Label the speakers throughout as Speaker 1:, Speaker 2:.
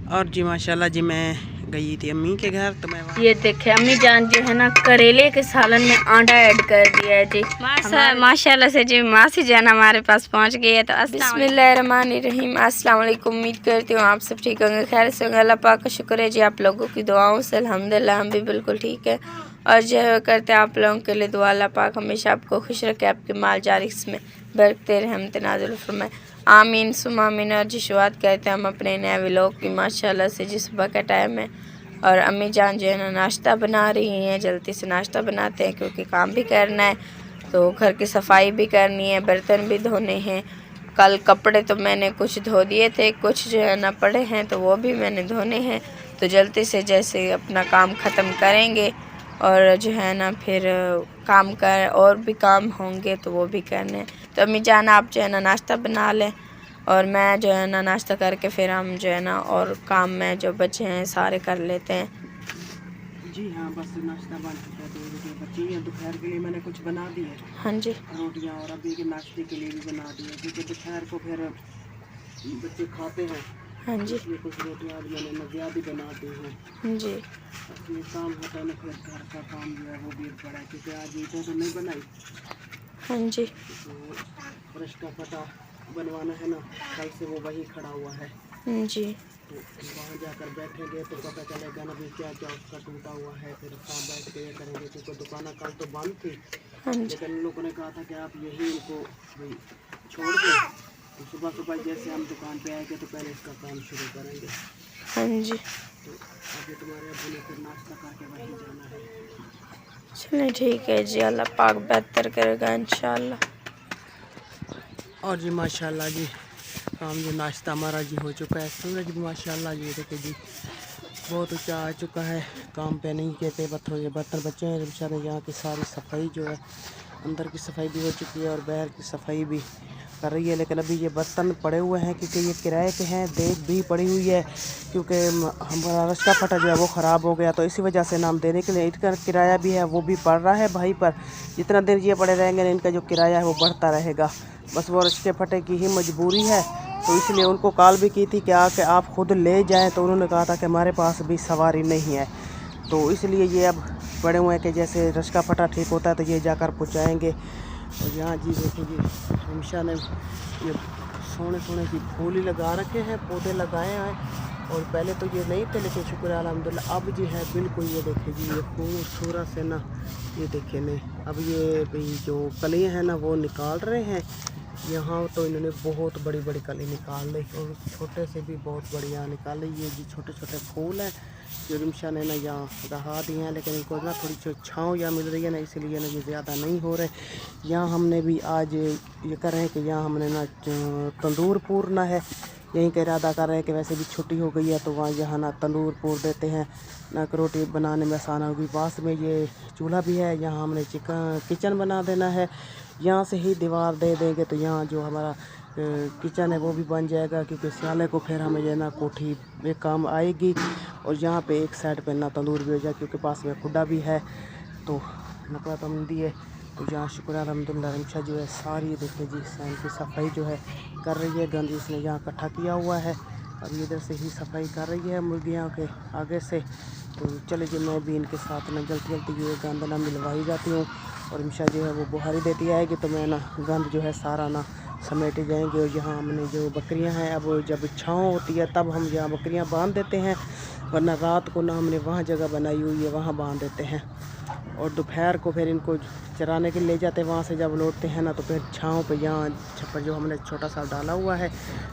Speaker 1: और जी माशाल्लाह जी मैं गई थी अम्मी के घर तो मैं
Speaker 2: ये देखे अम्मी जान जो है ना करेले के सालन में आटा ऐड कर दिया है जी।
Speaker 3: माशाल्लाह से जी मासी जान हमारे पास पहुंच गई है। तो
Speaker 2: बिस्मिल्लाहिर्रहमानिर्रहीम, अस्सलाम वालेकुम। उम्मीद करती हूँ आप सब ठीक होंगे, खैर से होंगे। अल्लाह पाक का शुक्र है जी आप लोगों की दुआओं से अल्हम्दुलिल्लाह हम भी बिल्कुल ठीक है। और जो है करते हैं आप लोगों के लिए दुआ, अल्लाह पाक हमेशा आपको खुश रखे, आपके माल जारिस में बरकते रहमत नाज़िल फरमाए, आमीन सुम आमीन। और जी शुरुआत करते हैं हम अपने नए व्लॉग की माशाल्लाह से जी। सुबह का टाइम है और अम्मी जान जो है ना नाश्ता बना रही हैं। जल्दी से नाश्ता बनाते हैं क्योंकि काम भी करना है, तो घर की सफाई भी करनी है, बर्तन भी धोने हैं। कल कपड़े तो मैंने कुछ धो दिए थे, कुछ जो है ना पड़े हैं तो वो भी मैंने धोने हैं। तो जल्दी से जैसे अपना काम ख़त्म करेंगे और जो है ना फिर काम कर और भी काम होंगे तो वो भी करने हैं। तो अम्मी जान आप जो है ना नाश्ता बना लें और मैं जो है ना नाश्ता करके फिर हम जो है ना और काम में जो बचे हैं सारे कर लेते हैं।
Speaker 1: जी हाँ बस नाश्ता बन चुका है, 2 रोटियाँ बची हैं। दोपहर के लिए मैंने कुछ बना दी है,
Speaker 2: हाँ जी
Speaker 1: रोटियाँ, और अभी के नाश्ते के लिए भी बना दी है क्योंकि दोपहर को फिर बच्चे खाते हैं।
Speaker 2: हाँ जी
Speaker 1: इसलिए कुछ रोटियाँ आज मैंने ज़्यादा बना दी हैं।
Speaker 2: हाँ जी
Speaker 1: ये काम होता है ना, फिर घर का काम जो है वो भी बड़ा है क्योंकि आज ईंटें तो नहीं बनाई,
Speaker 2: हाँ जी
Speaker 1: तो ब्रश का पटा बनवाना है ना, कल से वो वही खड़ा हुआ है।
Speaker 2: हाँ जी
Speaker 1: तो वहाँ जाकर बैठेंगे तो पता चलेगा ना भी क्या क्या उसका टूटा हुआ है, फिर साथ बैठ के ये करेंगे क्योंकि दुकान कल तो बंद थी।
Speaker 2: हाँ जी
Speaker 1: लेकिन उन लोगों ने कहा था कि आप यही इनको भाई छोड़ दें, तो सुबह सुबह जैसे हम दुकान पे आएंगे तो पहले इसका काम शुरू करेंगे।
Speaker 2: हाँ जी
Speaker 1: तो अभी तुम्हारे अब्बू ने फिर नाश्ता करके वहीं जाना है।
Speaker 2: चलिए ठीक है जी, अल्लाह पाक बेहतर करेगा इंशाल्लाह।
Speaker 1: और जी माशाल्लाह जी काम जो नाश्ता हमारा जी हो चुका है। सूरज भी माशाल्लाह जी देखिए जी बहुत ऊंचा आ चुका है। काम पे नहीं कहते बत्तों ये बर्तन बच्चे हैं बेचारे, यहाँ की सारी सफाई जो है अंदर की सफाई भी हो चुकी है और बाहर की सफाई भी कर रही है। लेकिन अभी ये बर्तन पड़े हुए हैं क्योंकि ये किराए पे हैं, देख भी पड़ी हुई है क्योंकि हमारा रस्का फटा जो है वो ख़राब हो गया, तो इसी वजह से नाम देने के लिए इनका किराया भी है वो भी पड़ रहा है भाई पर। जितना देर ये पड़े रहेंगे इनका जो किराया है वो बढ़ता रहेगा। बस वो रस्के फटे की ही मजबूरी है, तो इसलिए उनको कॉल भी की थी कि आके आप ख़ुद ले जाएं, तो उन्होंने कहा था कि हमारे पास भी सवारी नहीं है। तो इसलिए ये अब पड़े हुए हैं कि जैसे रस्का फटा ठीक होता है तो ये जाकर पहुँचाएँगे। और यहाँ जी देखिए जी हमेशा ने ये सोने सोने की फूल ही लगा रखे हैं, पौधे लगाए हैं। और पहले तो ये नहीं थे लेकिन शुक्र है अल्हम्दुलिल्लाह अब जी है बिल्कुल। ये देखिए जी ये खूबसूरत से ना, ये देखिए नहीं अब ये भाई जो कलियाँ हैं ना वो निकाल रहे हैं। यहाँ तो इन्होंने बहुत बड़ी बड़ी कली निकाल ली और छोटे से भी बहुत बढ़िया निकाल ली। ये जी छोटे छोटे फूल हैं जो रिमशा ने ना यहाँ रहा दिए हैं, लेकिन इनको ना थोड़ी सी छाँव यहाँ मिल रही है ना, इसलिए ना ये ज़्यादा नहीं हो रहे। यहाँ हमने भी आज ये कर रहे हैं कि यहाँ हमने ना तंदूर पूरना है, यहीं का इरादा कर रहे हैं कि वैसे भी छुट्टी हो गई है तो वहाँ यहाँ ना तंदूर पूर देते हैं ना, रोटी बनाने में आसान होगी। पास में ये चूल्हा भी है, यहाँ हमने किचन बना देना है। यहाँ से ही दीवार दे देंगे तो यहाँ जो हमारा किचन है वो भी बन जाएगा क्योंकि सियाले को फिर हमें जो है ना कोठी में काम आएगी। और यहाँ पे एक साइड पे ना तंदूर भी हो जाए क्योंकि पास में खुदा भी है, तो नकला तमंदी है। तो यहाँ शुक्र अल्हम्दुलिल्लाह रमशा जो है सारी देखिए जी सैन की सफाई जो है कर रही है। गंद इसने यहाँ इकट्ठा किया हुआ है, अभी इधर से ही सफाई कर रही है मुर्गियों के आगे से। तो चले जी मैं भी इनके साथ ना जल्दी जल्दी ये गंद ना मिलवाई जाती हूँ और रमशा जो है वो बुहारी देती आएगी तो मैं ना गंद जो है सारा ना समेटे जाएंगे। और यहाँ हमने जो बकरियाँ हैं अब जब छाँव होती है तब हम यहाँ बकरियाँ बांध देते हैं, वरना रात को ना हमने वहाँ जगह बनाई हुई है वहाँ बांध देते हैं। और दोपहर को फिर इनको चराने के लिए ले जाते हैं, वहाँ से जब लौटते हैं ना तो फिर छाँव पे यहाँ छप्पर जो हमने छोटा सा डाला हुआ है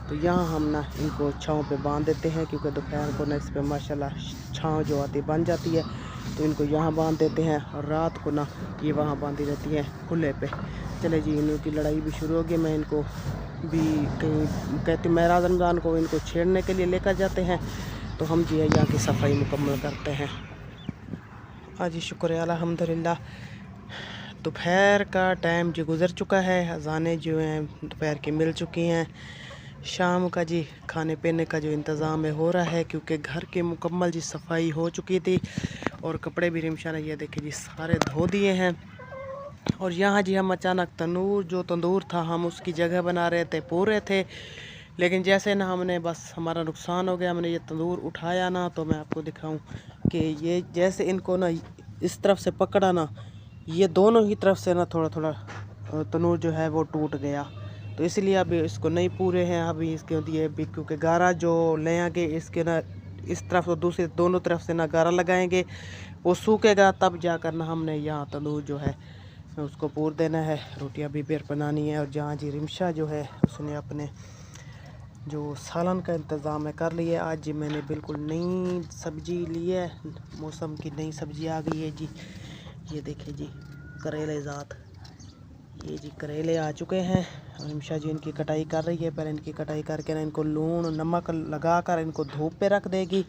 Speaker 1: तो यहाँ हम ना इनको छाँव पे बांध देते हैं क्योंकि दोपहर को ना इस पर माशाल्लाह छाँव जो आती बन जाती है, तो इनको यहाँ बांध देते हैं और रात को ना ये वहाँ बांधी रहती है खुले पे। चले जी इनकी लड़ाई भी शुरू हो गई, मैं इनको भी कहीं कहती मेरा रमज़ान को इनको छेड़ने के लिए लेकर जाते हैं, तो हम जी है यहाँ की सफाई मुकम्मल करते हैं। आज शुक्र है अल्हम्दुलिल्लाह दोपहर का टाइम जो गुज़र चुका है, अज़ानें जो हैं दोपहर की मिल चुकी हैं। शाम का जी खाने पीने का जो इंतज़ाम है हो रहा है क्योंकि घर की मुकम्मल जी सफाई हो चुकी थी और कपड़े भी रिमशा ने ये देखिए जी सारे धो दिए हैं। और यहाँ जी हम अचानक तंदूर था हम उसकी जगह बना रहे थे, पूरे थे लेकिन जैसे ना हमने बस हमारा नुकसान हो गया, हमने ये तंदूर उठाया ना, तो मैं आपको दिखाऊं कि ये जैसे इनको ना इस तरफ से पकड़ा ना, ये दोनों ही तरफ से ना थोड़ा थोड़ा तंदूर जो है वो टूट गया। तो इसलिए अभी इसको नहीं पूरे हैं अभी इसके दिए भी, क्योंकि गारा जो ले आएंगे इसके ना इस तरफ और दूसरी दोनों तरफ से ना गारा लगाएंगे, वो सूखेगा तब जाकर ना हमने यहाँ तंदूर जो है उसको पूर देना है, रोटियां भी फिर बनानी है। और जहाँ जी रिमशा जो है उसने अपने जो सालन का इंतज़ाम है कर लिया। आज जी मैंने बिल्कुल नई सब्जी ली है, मौसम की नई सब्जी आ गई है जी। ये देखिए जी करेले ज़ात, ये जी करेले आ चुके हैं और रिमशा जी इनकी कटाई कर रही है। पहले इनकी कटाई करके ना इनको लून नमक लगा कर इनको धूप पे रख देगी।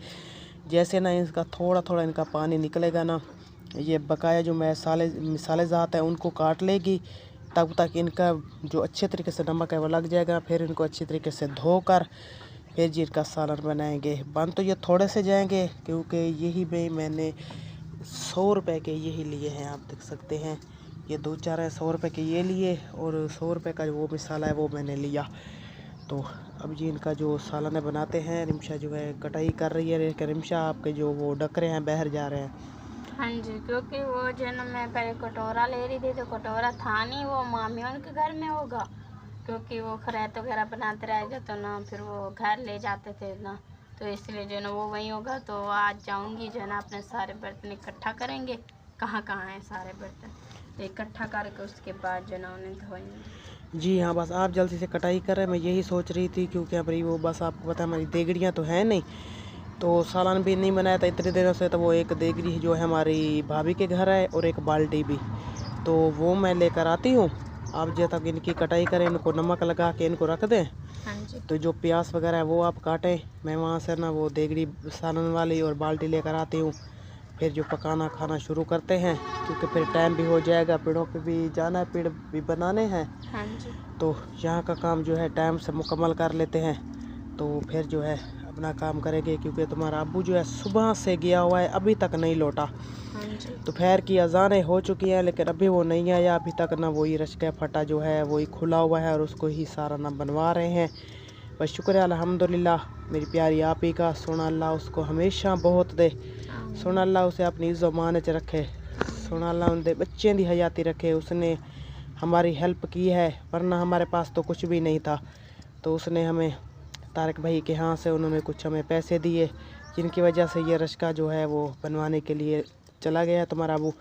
Speaker 1: जैसे ना इसका थोड़ा थोड़ा इनका पानी निकलेगा ना, ये बकाया जो मिसाले ज़ात है उनको काट लेगी, तब तक इनका जो अच्छे तरीके से नमक है वो लग जाएगा। फिर इनको अच्छे तरीके से धोकर फिर जी इनका सालन बनाएंगे। बन तो ये थोड़े से जाएंगे, क्योंकि यही में मैंने 100 रुपये के यही लिए हैं, आप देख सकते हैं ये 2-4 है, 100 रुपये के ये लिए और 100 रुपये का वो मिसाला है वो मैंने लिया। तो अब जी इनका जो सालन बनाते हैं। रिमशा जो है कटाई कर रही है। रिमशा आपके जो वो डकरे हैं बाहर जा रहे हैं।
Speaker 3: हाँ जी, क्योंकि वो जो है ना मैं पहले कटोरा ले रही थी तो कटोरा था नहीं, वो मामी उनके घर में होगा, क्योंकि वो खरैत वगैरह बनाते रहेगा तो ना फिर वो घर ले जाते थे ना, तो इसलिए जो है ना वो वहीं होगा। तो आज जाऊंगी जो है ना अपने सारे बर्तन इकट्ठा करेंगे, कहाँ कहाँ हैं सारे बर्तन, तो इकट्ठा करके उसके बाद जो है ना उन्हें धोएंगे।
Speaker 1: जी हाँ, बस आप जल्दी से कटाई कर रहे हैं, मैं यही सोच रही थी, क्योंकि हमारी वो बस आपको पता है हमारी देगड़ियाँ तो हैं नहीं, तो सालन भी नहीं बनाया था इतने दिनों से। तो वो एक देगड़ी जो है हमारी भाभी के घर है और एक बाल्टी भी, तो वो मैं लेकर आती हूँ। आप जब तक इनकी कटाई करें, इनको नमक लगा के इनको रख दें।
Speaker 3: हाँ जी।
Speaker 1: तो जो प्याज वगैरह है वो आप काटें, मैं वहाँ से ना वो देगड़ी सालन वाली और बाल्टी लेकर आती हूँ। फिर जो पकाना खाना शुरू करते हैं, क्योंकि फिर टाइम भी हो जाएगा, पेड़ों पे भी जाना है, पेड़ भी बनाने हैं।
Speaker 3: हाँ जी।
Speaker 1: तो यहाँ का काम जो है टाइम से मुकम्मल कर लेते हैं, तो फिर जो है अपना काम करेंगे। क्योंकि तुम्हारा अब्बू जो है सुबह से गया हुआ है, अभी तक नहीं लौटा।
Speaker 3: हाँ जी।
Speaker 1: दोपहर की अजानें हो चुकी हैं, लेकिन अभी वो नहीं आया अभी तक ना। वही रश्का फटा जो है वही खुला हुआ है और उसको ही सारा ना बनवा रहे हैं। बस शुक्र है अल्हम्दुलिल्लाह मेरी प्यारी आप ही का। सोना अल्लाह उसको हमेशा बहुत दे, सोना अल्लाह उसे अपनी इज़्ज़त मान च रखे, सोना अल्लाह उनके बच्चों की हयाती रखे। उसने हमारी हेल्प की है, वरना हमारे पास तो कुछ भी नहीं था। तो उसने हमें तारिक भाई के यहाँ से उन्होंने कुछ हमें पैसे दिए, जिनकी वजह से ये रश्का जो है वो बनवाने के लिए चला गया है तुम्हारा अबू।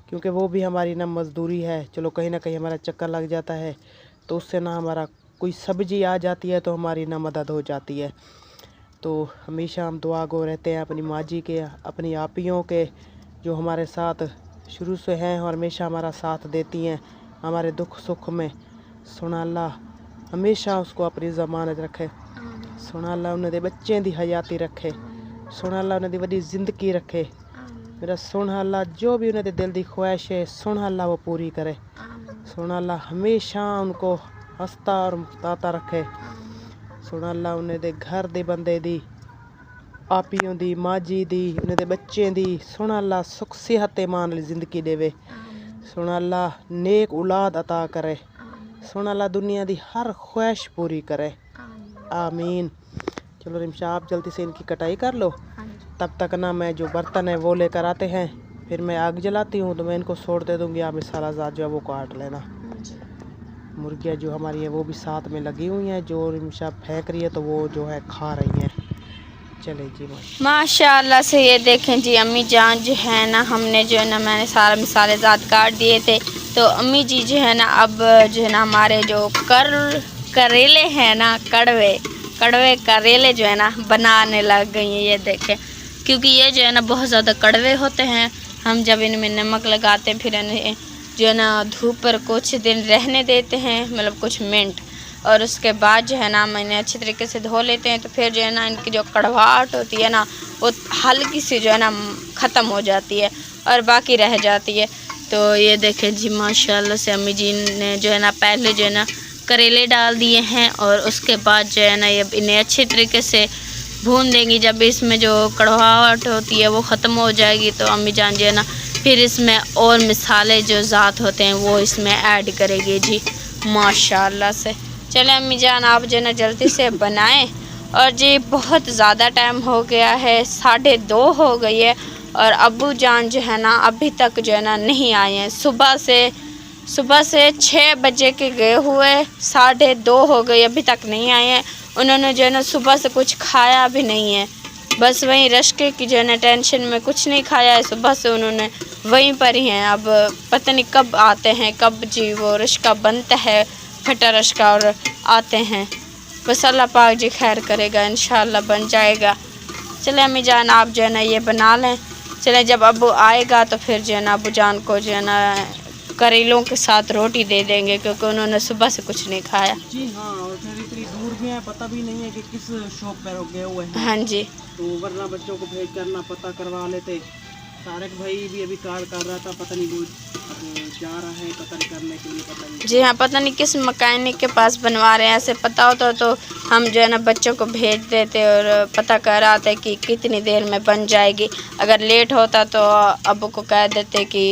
Speaker 1: क्योंकि वो भी हमारी ना मजदूरी है, चलो कहीं ना कहीं हमारा चक्कर लग जाता है, तो उससे ना हमारा कोई सब्जी आ जाती है तो हमारी ना मदद हो जाती है। तो हमेशा हम दुआ गो रहते हैं अपनी माँ जी के, अपनी आपियों के, जो हमारे साथ शुरू से हैं और हमेशा हमारा साथ देती हैं हमारे दुख सुख में। सोना अल्लाह हमेशा उसको अपनी ज़मानत रखे, सोना अल्लाह उन्हें बच्चों की हयाती रखे, सोना अल्लाह उन्हें वड्डी जिंदगी रखे। मेरा सोना अल्लाह जो भी उन्हें दिल की ख्वाहिश है सोना अल्लाह वो पूरी करे। सोना अल्लाह हमेशा उनको हंसता और मुस्कुराता रखे। सोना अल्लाह उन्हें दे घर दे बंदे दी, आपियों दी, माँ जी दी, उन्हें दे बच्चों दी सोना अल्लाह सुख सेहत ईमान वाली ज़िंदगी देवे। सोना अल्लाह नेक औलाद अता करे, सोना अल्लाह दुनिया दी हर ख्वाहिश पूरी करे, आमीन। चलो रिमशा आप जल्दी से इनकी कटाई कर लो, तब तक ना मैं जो बर्तन है वो लेकर आते हैं, फिर मैं आग जलाती हूँ, तो मैं इनको छोड़ दे दूँगी, आप मिसाला ज़ात जो है वो काट लेना। मुर्गियाँ जो हमारी है वो भी साथ में लगी हुई हैं, जो रिमशा फेंक रही है तो वो जो है खा रही हैं। चले जी
Speaker 3: माशाल्लाह से ये देखें जी अम्मी जान जो है ना, हमने जो है ना मैंने सारा मिसाले ज़ात काट दिए थे, तो अम्मी जी जो है ना अब जो है ना हमारे जो करेले हैं ना, कड़वे करेले जो है ना बनाने लग गई हैं। ये देखें, क्योंकि ये जो है ना बहुत ज़्यादा कड़वे होते हैं। हम जब इनमें नमक लगाते फिर इन्हें जो है ना धूप पर कुछ दिन रहने देते हैं, मतलब कुछ मिनट, और उसके बाद जो है ना हम इन्हें अच्छी तरीके से धो लेते हैं। तो फिर जो है ना इनकी जो कड़वाहट होती है ना वो हल्की सी जो है ना ख़त्म हो जाती है और बाकी रह जाती है। तो ये देखें जी माशाल्लाह से अम्मी जी ने जो है ना पहले जो है ना करेले डाल दिए हैं और उसके बाद जो है ना ये इन्हें अच्छे तरीके से भून देंगी। जब इसमें जो कड़वाहट होती है वो ख़त्म हो जाएगी तो अम्मी जान जो है ना फिर इसमें और मिसाले जो ज़ात होते हैं वो इसमें ऐड करेगी जी माशाल्लाह से। चले अम्मी जान आप जो है ना जल्दी से बनाएं। और जी बहुत ज़्यादा टाइम हो गया है, 2:30 हो गई है और अब्बू जान जो है ना अभी तक जो है ना नहीं आए हैं। सुबह से 6 बजे के गए हुए, 2:30 हो गई अभी तक नहीं आए हैं। उन्होंने जो है ना सुबह से कुछ खाया भी नहीं है, बस वहीं रश्के की जो है ना टेंशन में कुछ नहीं खाया है। सुबह से उन्होंने वहीं पर ही हैं। अब पता नहीं कब आते हैं, कब जी वो रश्का बनता है, फटा रश्का, और आते हैं। बस अल्लाह पाक जी खैर करेगा, इंशाल्लाह बन जाएगा। चले अम्मी जान आप जो है ना ये बना लें। चले जब अब्बू आएगा तो फिर जो है ना अब्बू जान को जो है ना करेलों के साथ रोटी दे देंगे, क्योंकि उन्होंने सुबह से कुछ नहीं खाया।
Speaker 1: जी हाँ, और फिर इतनी दूर भी है, पता भी नहीं है कि किस शॉप पर गए हुए हैं।
Speaker 3: हाँ जी,
Speaker 1: तो वरना बच्चों को भेज करना पता करवा लेते। तारक भाई भी अभी कार कर रहा था, पता नहीं वो जा रहा है पता नहीं करने के लिए, पता नहीं।
Speaker 3: जी हाँ, पता नहीं किस मैकेनिक के पास बनवा रहे हैं। ऐसे पता होता तो हम जो है ना बच्चों को भेज देते और पता कर आते कि कितनी देर में बन जाएगी। अगर लेट होता तो अब्बू को कह देते कि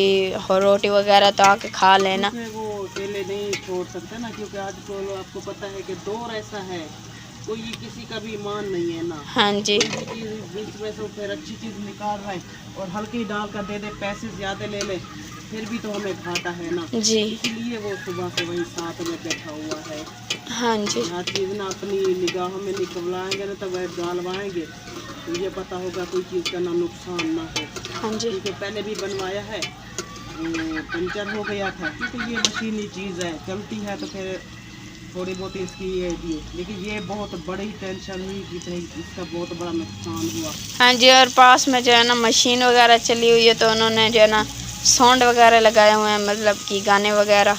Speaker 3: रोटी वगैरह तो आके खा लेना।
Speaker 1: वो अकेले नहीं छोड़ सकते ना, क्योंकि आजकल आपको पता है कि दौर ऐसा है, कोई किसी का भी ईमान नहीं है ना।
Speaker 3: हाँ जी,
Speaker 1: कोई भी चीज़ बीच में से फिर अच्छी चीज़ निकाल रहा है और हल्की डाल कर दे दे, पैसे ज़्यादा ले ले, फिर भी तो हमें घाटा है ना।
Speaker 3: जी
Speaker 1: इसलिए वो सुबह से वही साथ में बैठा हुआ है।
Speaker 3: हाँ जी,
Speaker 1: हर चीज़ ना अपनी निगाहों में निकलवाएंगे ना, तो वह डालवाएंगे तो ये पता होगा कोई चीज़ का ना नुकसान ना हो।
Speaker 3: हाँ जी,
Speaker 1: क्योंकि पहले भी बनवाया है, वो पंचर हो गया था। क्योंकि ये मशीनी चीज़ है, चलती है तो फिर थोड़ी बहुत इसकी ये भी है, लेकिन ये बहुत बड़ी टेंशन हुई कि इसका बहुत बड़ा नुकसान हुआ।
Speaker 3: हाँ जी। और पास में जो है ना मशीन वगैरह चली हुई है, तो उन्होंने जो है ना साउंड वगैरह लगाए हुए हैं, मतलब कि गाने वगैरह।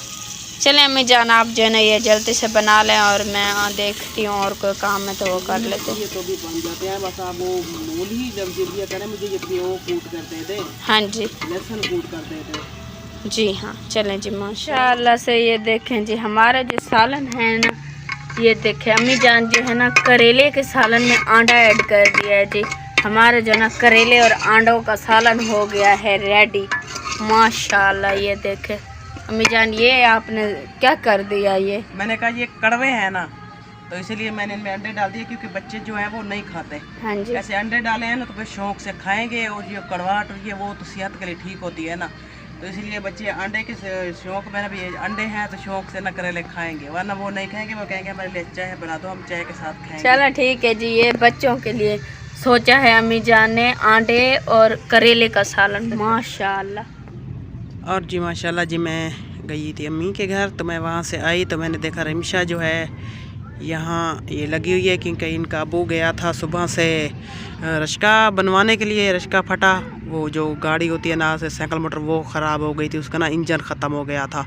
Speaker 3: चले अम्मी जान आप जो है ना ये जल्दी से बना लें और मैं देखती हूँ और कोई काम है तो वो कर लेते हैं।
Speaker 1: ये तो भी बन जाते हैं, बस आप वो मूल ही जब दिया करें मुझे ये वो कूट कर दे दे।
Speaker 3: हाँ जी,
Speaker 1: लहसुन कूट कर दे दे।
Speaker 3: जी हाँ, चलें जी माशाल्लाह से। ये देखें जी हमारा जो सालन है ना, ये देखें अम्मी जान जो है ना करेले के सालन में आंडा ऐड कर दिया है जी। हमारा जो ना करेले और आंडों का सालन हो गया है रेडी माशाल्लाह। ये देखें अम्मी जान ये आपने क्या कर दिया, ये
Speaker 1: मैंने कहा ये कड़वे हैं ना, तो इसीलिए मैंने इनमें अंडे डाल दिए, क्योंकि बच्चे जो हैं वो नहीं खाते।
Speaker 3: हाँ जी,
Speaker 1: ऐसे अंडे डाले हैं ना तो फिर शौक से खाएंगे, और ये कड़वाहट और ये वो तो सेहत के लिए ठीक होती है ना, तो इसलिए बच्चे अंडे के शौक में ना भी अंडे हैं तो शौक से ना करेले खाएंगे, वरना वो नहीं खाएंगे। वो कहेंगे हमारे लिए चाय बना दो, हम चाय के साथ खाएंगे।
Speaker 3: चलो ठीक है जी। ये बच्चों के लिए सोचा है अम्मी जान ने आंडे और करेले का सालन माशाल्लाह।
Speaker 1: और जी माशाल्लाह जी, मैं गई थी अम्मी के घर, तो मैं वहाँ से आई तो मैंने देखा रमीशा जो है यहाँ ये लगी हुई है, क्योंकि इनका अबू गया था सुबह से रश्का बनवाने के लिए। रश्का फटा, वो जो गाड़ी होती है ना से साइकिल मोटर, वो ख़राब हो गई थी, उसका ना इंजन ख़त्म हो गया था।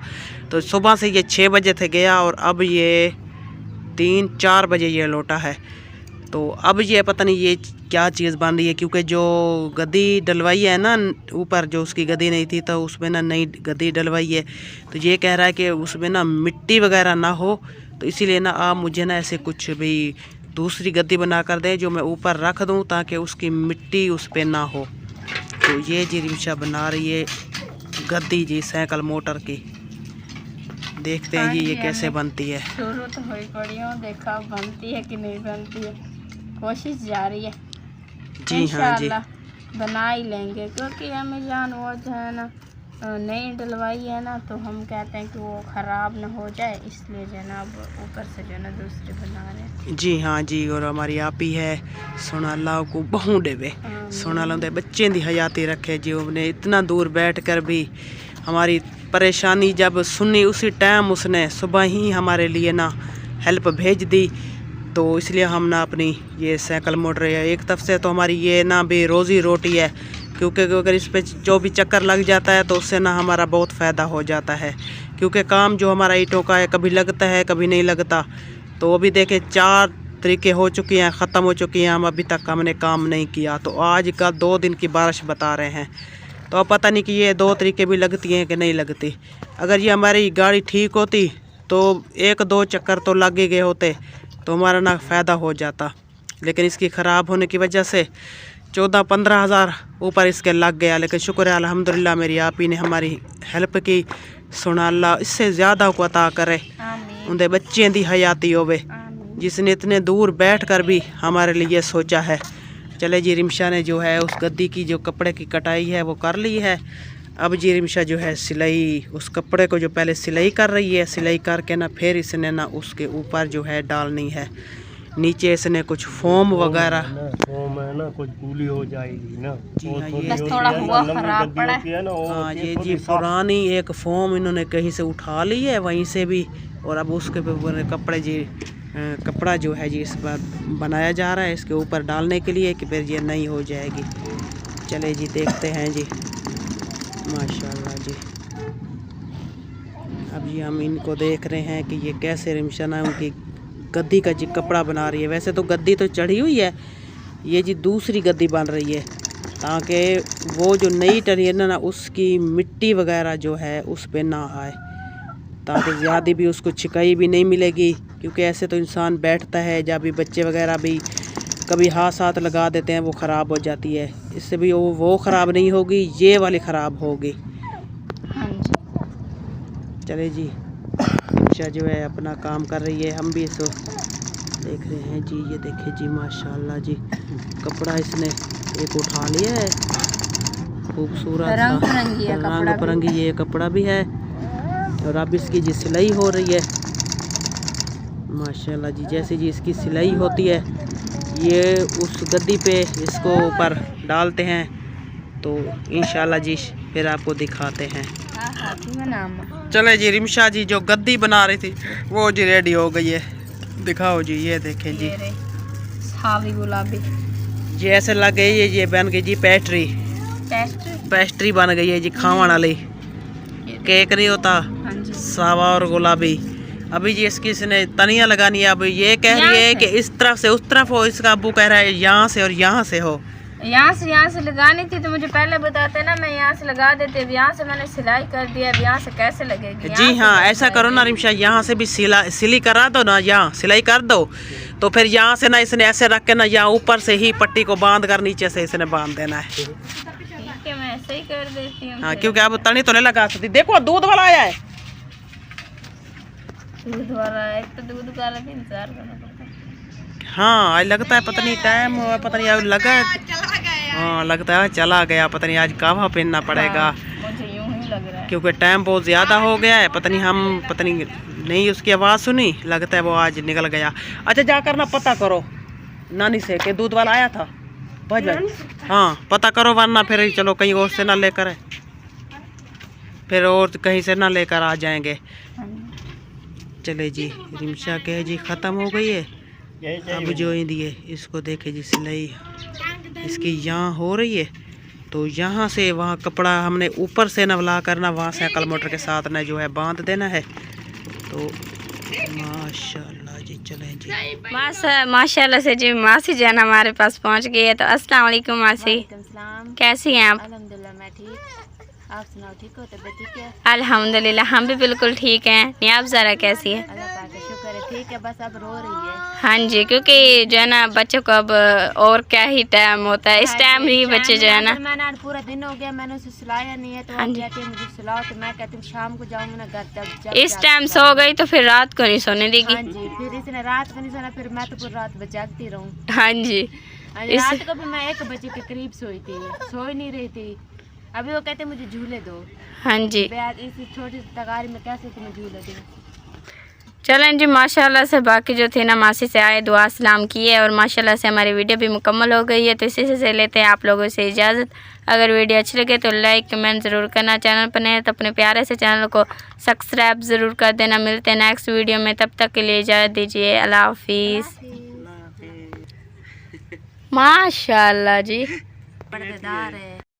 Speaker 1: तो सुबह से ये 6 बजे से गया और अब ये 3-4 बजे ये लौटा है। तो अब ये पता नहीं ये क्या चीज़ बन रही है, क्योंकि जो गद्दी डलवाई है ना ऊपर, जो उसकी गद्दी नहीं थी तो उसमें ना नई गद्दी डलवाई है। तो ये कह रहा है कि उसमें ना मिट्टी वगैरह ना हो, तो इसीलिए ना आप मुझे ना ऐसे कुछ भी दूसरी गद्दी बना कर दें जो मैं ऊपर रख दूं, ताकि उसकी मिट्टी उस पर ना हो। तो ये जी रिमशा बना रही है गद्दी जी साइकिल मोटर की। देखते हैं जी ये कैसे बनती है।
Speaker 3: शुरू तो हुई पड़ी हूँ, देखा बनती है कि नहीं बनती है, कोशिश जारी है।
Speaker 1: जी हाँ जी,
Speaker 3: इंशाअल्लाह बना ही लेंगे, क्योंकि हमें जान वो जो है ना नई डलवाई है ना, तो हम कहते हैं कि वो ख़राब ना हो जाए, इसलिए जो है ना अब ऊपर से जो है ना दूसरी बना रहे हैं।
Speaker 1: जी हाँ जी। और हमारी आप ही है सोना अल्लाह को बहु देवे, सोना लाते बच्चे दी हयाती रखे जी। उसने इतना दूर बैठ कर भी हमारी परेशानी जब सुनी, उसी टाइम उसने सुबह ही हमारे लिए ना हेल्प भेज दी। तो इसलिए हम ना अपनी ये साइकिल मोटर है, एक तरफ से तो हमारी ये ना भी रोज़ी रोटी है, क्योंकि अगर इस पे जो भी चक्कर लग जाता है तो उससे ना हमारा बहुत फ़ायदा हो जाता है। क्योंकि काम जो हमारा ईंटों का है कभी लगता है कभी नहीं लगता। तो अभी देखें 4 तरीके हो चुकी हैं, ख़त्म हो चुकी हैं, हम अभी तक हमने काम नहीं किया। तो आज का 2 दिन की बारिश बता रहे हैं, तो अब पता नहीं कि ये 2 तरीके भी लगती हैं कि नहीं लगती। अगर ये हमारी गाड़ी ठीक होती तो 1-2 चक्कर तो लग ही गए होते, तो हमारा ना फ़ायदा हो जाता। लेकिन इसकी ख़राब होने की वजह से 14-15 हज़ार ऊपर इसके लग गया। लेकिन शुक्र है अल्हम्दुलिल्लाह मेरी आप ही ने हमारी हेल्प की। सुना अल्लाह इससे ज़्यादा को अता करे। उनके बच्चों की हयाती होवे, जिसने इतने दूर बैठकर भी हमारे लिए सोचा है। चले जी, रिमशा ने जो है उस गद्दी की जो कपड़े की कटाई है वो कर ली है। अब जी रिमशा जो है सिलाई, उस कपड़े को जो पहले सिलाई कर रही है, सिलाई करके ना फिर इसने ना उसके ऊपर जो है डालनी है। नीचे इसने कुछ फोम वगैरह,
Speaker 4: फोम है ना, कुछ गूली हो जाएगी ना
Speaker 1: जी हाँ, ये
Speaker 3: बस थोड़ा हुआ खराब पड़ा है।
Speaker 1: हाँ, ये जी पुरानी एक फोम इन्होंने कहीं से उठा ली है वहीं से भी, और अब उसके ऊपर कपड़े जी कपड़ा जो है जी इस बार बनाया जा रहा है इसके ऊपर डालने के लिए कि फिर ये नहीं हो जाएगी। चले जी देखते हैं जी, माशाल्लाह जी। अब जी हम इनको देख रहे हैं कि ये कैसे रिमशा ना उनकी गद्दी का जी कपड़ा बना रही है। वैसे तो गद्दी तो चढ़ी हुई है, ये जी दूसरी गद्दी बन रही है ताकि वो जो नई टरी है ना उसकी मिट्टी वगैरह जो है उस पर ना आए, ताकि ज़्यादा भी उसको छिकाई भी नहीं मिलेगी। क्योंकि ऐसे तो इंसान बैठता है, जब भी बच्चे वगैरह भी कभी हाथ लगा देते हैं वो ख़राब हो जाती है। इससे भी वो ख़राब नहीं होगी, ये वाली ख़राब होगी। चले जी, रिमशा जो है अपना काम कर रही है, हम भी इसको देख रहे हैं जी। ये देखे जी माशाल्लाह जी, कपड़ा इसने एक उठा लिया है खूबसूरत रंग बिरंगी ये कपड़ा भी है, और अब इसकी जी सिलाई हो रही है माशाल्लाह जी। जैसे जी इसकी सिलाई होती है, ये उस गद्दी पे इसको ऊपर डालते हैं तो इंशाल्लाह जी फिर आपको दिखाते हैं। चले जी, रिमशा जी जो गद्दी बना रही थी वो जी रेडी हो गई है, दिखाओ जी। ये देखें जी,
Speaker 3: गुलाबी
Speaker 1: जी ऐसे लग गई है, ये बन गई जी पेस्ट्री बन गई है जी, खावन वाली केक नहीं होता सावा और गुलाबी। अभी जी इसकी इसने तनिया लगानी है। अब ये कह रही है कि इस तरफ से उस तरफ हो, इसका अब्बू कह रहा है यहाँ से और यहाँ से हो।
Speaker 3: यहाँ से लगानी थी तो मुझे पहले बताते ना, मैं यहाँ से लगा देते। यहाँ से मैंने सिलाई कर दिया, अब यहाँ से कैसे लगेगी?
Speaker 1: जी हाँ, ऐसा करो ना रिमशा, यहाँ से भी सिलाई करा दो ना, यहाँ सिलाई कर दो तो फिर यहाँ से ना इसने ऐसे रख के ना यहाँ ऊपर से ही पट्टी को बांध कर नीचे से इसने बांध देना है।
Speaker 3: ठीक है, मैं ऐसे ही कर देती हूँ।
Speaker 1: हाँ, क्योंकि अब तनी तो नहीं लगा सकती। देखो दूध वाला आया है,
Speaker 3: दूध वाला एक तो दूध वाला भी इंतजार करना पड़ता है।
Speaker 1: हाँ आज लगता है पता नहीं टाइम, पता नहीं आज लगा, हाँ लगता है चला गया, पता नहीं आज कहवा पहनना पड़ेगा।
Speaker 3: मुझे यूं ही लग रहा है
Speaker 1: क्योंकि टाइम बहुत ज़्यादा हो गया है। पता नहीं उसकी आवाज़ सुनी, लगता है वो आज निकल गया। अच्छा जाकर ना पता करो नानी से कि दूध वाला आया था भाई। हाँ पता करो, वरना फिर चलो कहीं और से ना लेकर है, फिर और कहीं से ना लेकर आ जाएंगे। चले जी, रिमशा के जी ख़त्म हो गई है। अब जो दिए इसको देखे जी, सिलाई इसकी यहाँ हो रही है तो यहाँ से वहाँ कपड़ा हमने ऊपर से नवला करना, वहाँ से अकल मोटर के साथ ना जो है बांध देना है। तो माशाल्लाह जी, चलें जी
Speaker 3: माशाल्लाह से जी मासी जान हमारे पास पहुँच गई है। तो अस्सलाम वालेकुम मासी, कैसी हैं आप?
Speaker 5: अल्हम्दुलिल्लाह मैं ठीक, आप सुनाओ ठीक हो? तबीयत ठीक है?
Speaker 3: अल्हम्दुलिल्लाह हम भी बिल्कुल ठीक हैं। नियाब ज़रा कैसी है?
Speaker 5: अल्लाह पाक का शुक्र है, ठीक है, बस अब रो रही है।
Speaker 3: हाँ जी, क्योंकि जो है ना बच्चों को अब और क्या ही टाइम होता है, इस टाइम ही बच्चे जो है ना,
Speaker 5: मैंने आज पूरा दिन हो गया, मैंने उसे सुलाया नहीं है, तो
Speaker 3: हाँ
Speaker 5: वो
Speaker 3: जी।
Speaker 5: कहती है मुझे सुलाओ, तो मैं कहती हूँ शाम को जाऊँगी ना घर, जब
Speaker 3: इस टाइम सो गई तो फिर रात को नहीं सोने देगी।
Speaker 5: हाँ जी, फिर इसने रात को नहीं सोना, फिर मैं तो पूरी रात जागती रहूँ।
Speaker 3: हाँ जी,
Speaker 5: रात को भी मैं 1 बजे के करीब सोई थी, सो ही नहीं रही थी। अभी वो कहते मुझे झूले दो।
Speaker 3: हाँ जी,
Speaker 5: इस छोटी सी तगारी में कैसे तुम्हें झूले दूँ?
Speaker 3: चलें जी, माशाल्लाह से बाकी जो थे ना मासी से आए, दुआ सलाम किए, और माशाल्लाह से हमारी वीडियो भी मुकम्मल हो गई है। तो इसी से लेते हैं आप लोगों से इजाज़त। अगर वीडियो अच्छी लगे तो लाइक कमेंट ज़रूर करना, चैनल पर नए तो अपने प्यारे से चैनल को सब्सक्राइब ज़रूर कर देना। मिलते हैं नेक्स्ट वीडियो में, तब तक के लिए इजाज़त दीजिए, अल्लाह हाफिज़। माशाल्लाह जी,
Speaker 5: पर्देदार है।